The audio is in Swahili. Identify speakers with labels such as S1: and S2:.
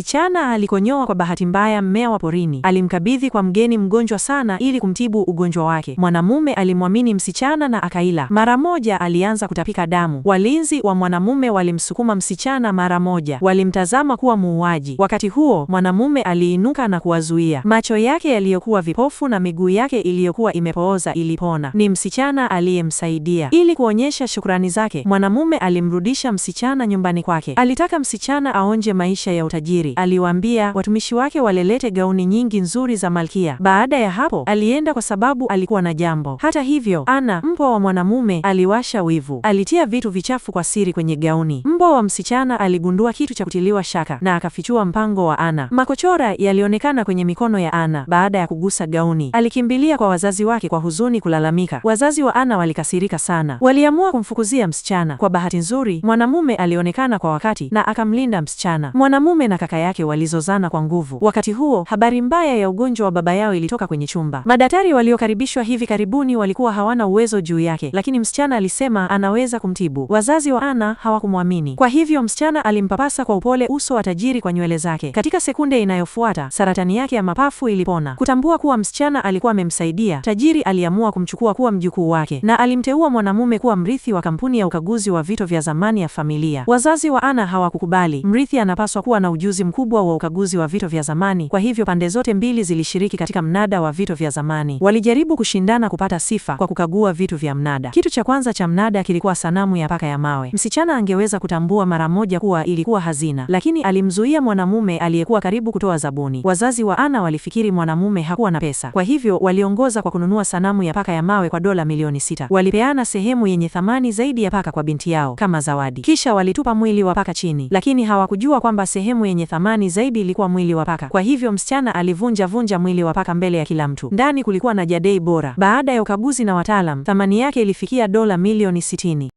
S1: Msichana alikonyoa kwa bahati mbaya mmea wa porini. Alimkabidhi kwa mgeni mgonjwa sana ili kumtibu ugonjwa wake. Mwanamume alimwamini msichana na akaila. Mara moja alianza kutapika damu. Walinzi wa mwanamume walimsukuma msichana mara moja. Walimtazama kuwa muuaji. Wakati huo, mwanamume aliinuka na kuwazuia. Macho yake yaliyokuwa vipofu na miguu yake iliyokuwa imepooza ilipona. Ni msichana aliyemsaidia. Ili kuonyesha shukrani zake, mwanamume alimrudisha msichana nyumbani kwake. Alitaka msichana aonje maisha ya utajiri. Aliwaambia watumishi wake walelete gauni nyingi nzuri za malkia. Baada ya hapo, alienda kwa sababu alikuwa na jambo. Hata hivyo, Ana, mbwa wa mwanamume, aliwasha wivu. Alitia vitu vichafu kwa siri kwenye gauni. Mbwa wa msichana aligundua kitu cha kutiliwa shaka na akafichua mpango wa Ana. Makochora yalionekana kwenye mikono ya Ana baada ya kugusa gauni. Alikimbilia kwa wazazi wake kwa huzuni kulalamika. Wazazi wa Ana walikasirika sana. Waliamua kumfukuzia msichana. Kwa bahati nzuri, mwanamume alionekana kwa wakati na akamlinda msichana. Mwanamume na kaka yake walizozana kwa nguvu. Wakati huo, habari mbaya ya ugonjwa wa baba yao ilitoka kwenye chumba. Madaktari waliokaribishwa hivi karibuni walikuwa hawana uwezo juu yake, lakini msichana alisema anaweza kumtibu. Wazazi wa Ana hawakumwamini. Kwa hivyo msichana alimpapasa kwa upole uso wa tajiri kwa nywele zake. Katika sekunde inayofuata, saratani yake ya mapafu ilipona. Kutambua kuwa msichana alikuwa amemsaidia, tajiri aliamua kumchukua kuwa mjukuu wake na alimteua mwanamume kuwa mrithi wa kampuni ya ukaguzi wa vitu vya zamani ya familia. Wazazi wa Ana hawakukubali. Mrithi anapaswa kuwa na ujuzi mkubwa wa ukaguzi wa vitu vya zamani. Kwa hivyo pande zote mbili zilishiriki katika mnada wa vitu vya zamani. Walijaribu kushindana kupata sifa kwa kukagua vitu vya mnada. Kitu cha kwanza cha mnada kilikuwa sanamu ya paka ya mawe. Msichana angeweza kutambua mara moja kuwa ilikuwa hazina, lakini alimzuia mwanamume aliyekuwa karibu kutoa zabuni. Wazazi wa Ana walifikiri mwanamume hakuwa na pesa, kwa hivyo waliongoza kwa kununua sanamu ya paka ya mawe kwa dola milioni 6. Walipeana sehemu yenye thamani zaidi ya paka kwa binti yao kama zawadi. Kisha walitupa mwili wa paka chini, lakini hawakujua kwamba sehemu yenye thamani zaidi ilikuwa mwili wa paka. Kwa hivyo msichana alivunja mwili wa paka mbele ya kila mtu. Ndani kulikuwa na jadei bora. Baada ya ukaguzi na wataalam, thamani yake ilifikia dola milioni 60.